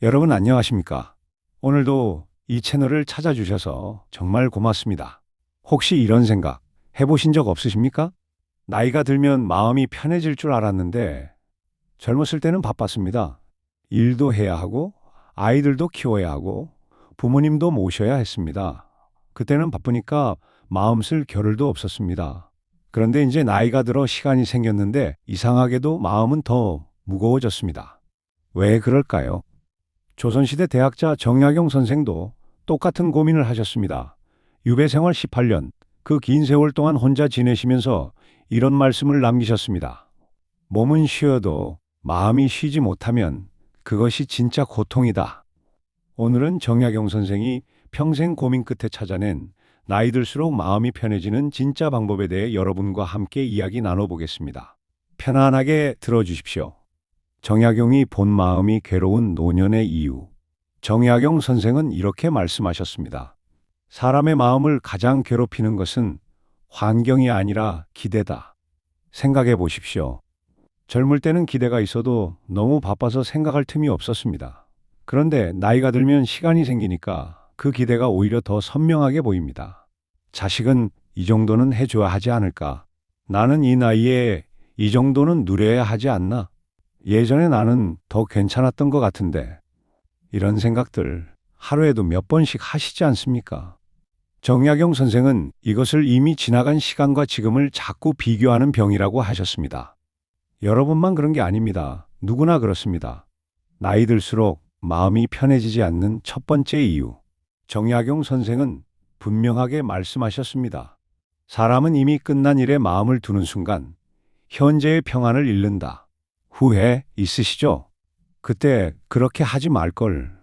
여러분 안녕하십니까? 오늘도 이 채널을 찾아주셔서 정말 고맙습니다. 혹시 이런 생각 해보신 적 없으십니까? 나이가 들면 마음이 편해질 줄 알았는데 젊었을 때는 바빴습니다. 일도 해야 하고 아이들도 키워야 하고 부모님도 모셔야 했습니다. 그때는 바쁘니까 마음 쓸 겨를도 없었습니다. 그런데 이제 나이가 들어 시간이 생겼는데 이상하게도 마음은 더 무거워졌습니다. 왜 그럴까요? 조선시대 대학자 정약용 선생도 똑같은 고민을 하셨습니다. 유배 생활 18년, 그 긴 세월 동안 혼자 지내시면서 이런 말씀을 남기셨습니다. 몸은 쉬어도 마음이 쉬지 못하면 그것이 진짜 고통이다. 오늘은 정약용 선생이 평생 고민 끝에 찾아낸 나이 들수록 마음이 편해지는 진짜 방법에 대해 여러분과 함께 이야기 나눠보겠습니다. 편안하게 들어주십시오. 정약용이 본 마음이 괴로운 노년의 이유. 정약용 선생은 이렇게 말씀하셨습니다. 사람의 마음을 가장 괴롭히는 것은 환경이 아니라 기대다. 생각해 보십시오. 젊을 때는 기대가 있어도 너무 바빠서 생각할 틈이 없었습니다. 그런데 나이가 들면 시간이 생기니까 그 기대가 오히려 더 선명하게 보입니다. 자식은 이 정도는 해줘야 하지 않을까? 나는 이 나이에 이 정도는 누려야 하지 않나? 예전에 나는 더 괜찮았던 것 같은데, 이런 생각들 하루에도 몇 번씩 하시지 않습니까? 정약용 선생은 이것을 이미 지나간 시간과 지금을 자꾸 비교하는 병이라고 하셨습니다. 여러분만 그런 게 아닙니다. 누구나 그렇습니다. 나이 들수록 마음이 편해지지 않는 첫 번째 이유. 정약용 선생은 분명하게 말씀하셨습니다. 사람은 이미 끝난 일에 마음을 두는 순간 현재의 평안을 잃는다. 후회 있으시죠? 그때 그렇게 하지 말걸.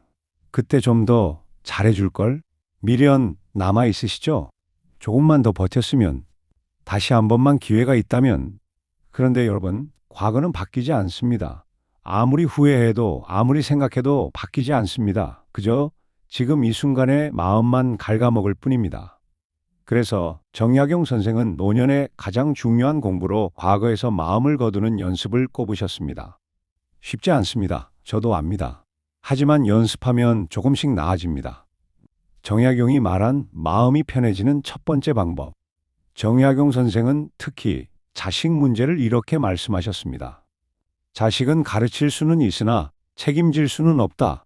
그때 좀 더 잘해줄걸? 미련 남아 있으시죠? 조금만 더 버텼으면, 다시 한 번만 기회가 있다면. 그런데 여러분, 과거는 바뀌지 않습니다. 아무리 후회해도 아무리 생각해도 바뀌지 않습니다. 그저 지금 이 순간의 마음만 갉아먹을 뿐입니다. 그래서 정약용 선생은 노년의 가장 중요한 공부로 과거에서 마음을 거두는 연습을 꼽으셨습니다. 쉽지 않습니다. 저도 압니다. 하지만 연습하면 조금씩 나아집니다. 정약용이 말한 마음이 편해지는 첫 번째 방법. 정약용 선생은 특히 자식 문제를 이렇게 말씀하셨습니다. 자식은 가르칠 수는 있으나 책임질 수는 없다.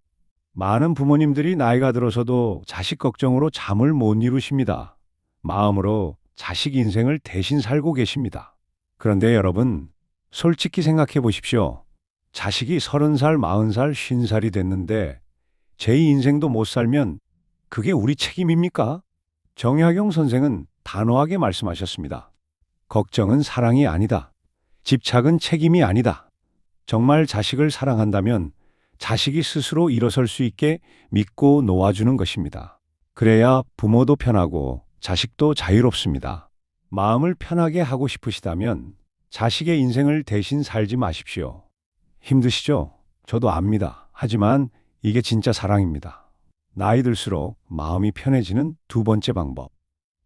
많은 부모님들이 나이가 들어서도 자식 걱정으로 잠을 못 이루십니다. 마음으로 자식 인생을 대신 살고 계십니다. 그런데 여러분, 솔직히 생각해 보십시오. 자식이 30살, 40살, 50살이 됐는데 제 인생도 못 살면 그게 우리 책임입니까? 정약용 선생은 단호하게 말씀하셨습니다. 걱정은 사랑이 아니다. 집착은 책임이 아니다. 정말 자식을 사랑한다면 자식이 스스로 일어설 수 있게 믿고 놓아주는 것입니다. 그래야 부모도 편하고 자식도 자유롭습니다. 마음을 편하게 하고 싶으시다면 자식의 인생을 대신 살지 마십시오. 힘드시죠? 저도 압니다. 하지만 이게 진짜 사랑입니다. 나이 들수록 마음이 편해지는 두 번째 방법.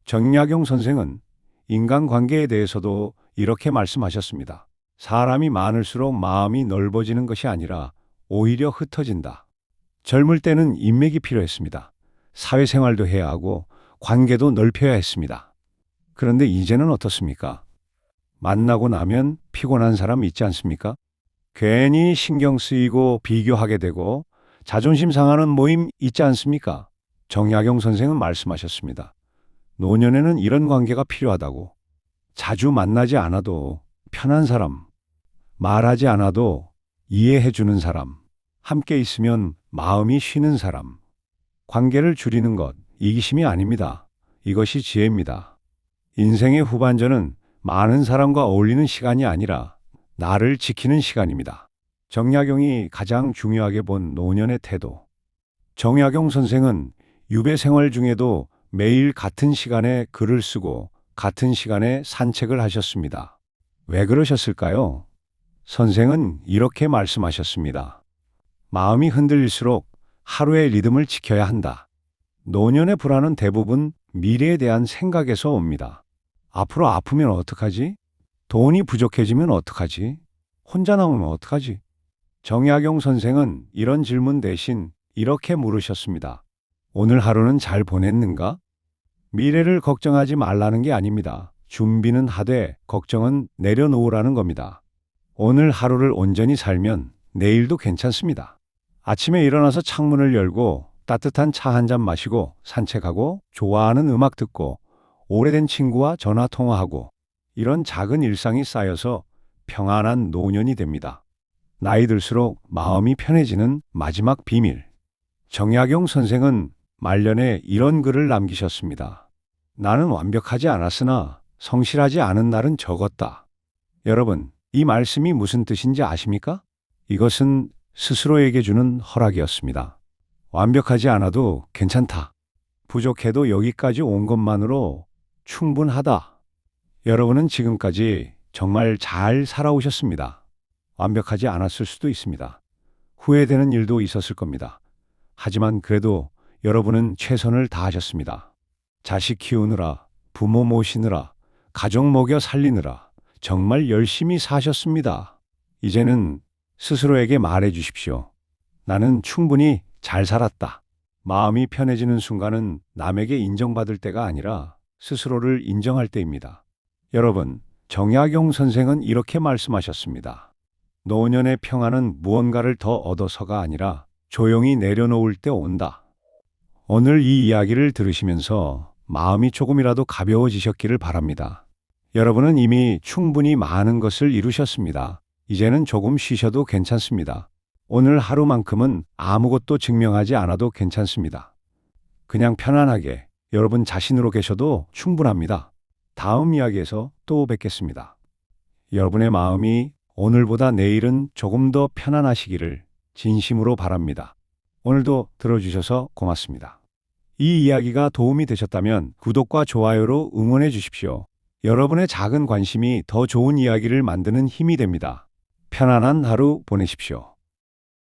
정약용 선생은 인간관계에 대해서도 이렇게 말씀하셨습니다. 사람이 많을수록 마음이 넓어지는 것이 아니라 오히려 흩어진다. 젊을 때는 인맥이 필요했습니다. 사회생활도 해야 하고 관계도 넓혀야 했습니다. 그런데 이제는 어떻습니까? 만나고 나면 피곤한 사람 있지 않습니까? 괜히 신경 쓰이고 비교하게 되고 자존심 상하는 모임 있지 않습니까? 정약용 선생은 말씀하셨습니다. 노년에는 이런 관계가 필요하다고. 자주 만나지 않아도 편한 사람, 말하지 않아도 이해해주는 사람, 함께 있으면 마음이 쉬는 사람. 관계를 줄이는 것, 이기심이 아닙니다. 이것이 지혜입니다. 인생의 후반전은 많은 사람과 어울리는 시간이 아니라 나를 지키는 시간입니다. 정약용이 가장 중요하게 본 노년의 태도. 정약용 선생은 유배 생활 중에도 매일 같은 시간에 글을 쓰고 같은 시간에 산책을 하셨습니다. 왜 그러셨을까요? 선생은 이렇게 말씀하셨습니다. 마음이 흔들릴수록 하루의 리듬을 지켜야 한다. 노년의 불안은 대부분 미래에 대한 생각에서 옵니다. 앞으로 아프면 어떡하지? 돈이 부족해지면 어떡하지? 혼자 남으면 어떡하지? 정약용 선생은 이런 질문 대신 이렇게 물으셨습니다. 오늘 하루는 잘 보냈는가? 미래를 걱정하지 말라는 게 아닙니다. 준비는 하되 걱정은 내려놓으라는 겁니다. 오늘 하루를 온전히 살면 내일도 괜찮습니다. 아침에 일어나서 창문을 열고 따뜻한 차 한 잔 마시고 산책하고 좋아하는 음악 듣고 오래된 친구와 전화 통화하고 이런 작은 일상이 쌓여서 평안한 노년이 됩니다. 나이 들수록 마음이 편해지는 마지막 비밀. 정약용 선생은 말년에 이런 글을 남기셨습니다. 나는 완벽하지 않았으나 성실하지 않은 날은 적었다. 여러분, 이 말씀이 무슨 뜻인지 아십니까? 이것은 스스로에게 주는 허락이었습니다. 완벽하지 않아도 괜찮다. 부족해도 여기까지 온 것만으로 충분하다. 여러분은 지금까지 정말 잘 살아오셨습니다. 완벽하지 않았을 수도 있습니다. 후회되는 일도 있었을 겁니다. 하지만 그래도 여러분은 최선을 다하셨습니다. 자식 키우느라, 부모 모시느라, 가족 먹여 살리느라 정말 열심히 사셨습니다. 이제는 스스로에게 말해 주십시오. 나는 충분히 잘 살았다. 마음이 편해지는 순간은 남에게 인정받을 때가 아니라 스스로를 인정할 때입니다. 여러분, 정약용 선생은 이렇게 말씀하셨습니다. 노년의 평안은 무언가를 더 얻어서가 아니라 조용히 내려놓을 때 온다. 오늘 이 이야기를 들으시면서 마음이 조금이라도 가벼워지셨기를 바랍니다. 여러분은 이미 충분히 많은 것을 이루셨습니다. 이제는 조금 쉬셔도 괜찮습니다. 오늘 하루만큼은 아무것도 증명하지 않아도 괜찮습니다. 그냥 편안하게 여러분 자신으로 계셔도 충분합니다. 다음 이야기에서 또 뵙겠습니다. 여러분의 마음이 오늘보다 내일은 조금 더 편안하시기를 진심으로 바랍니다. 오늘도 들어주셔서 고맙습니다. 이 이야기가 도움이 되셨다면 구독과 좋아요로 응원해 주십시오. 여러분의 작은 관심이 더 좋은 이야기를 만드는 힘이 됩니다. 편안한 하루 보내십시오.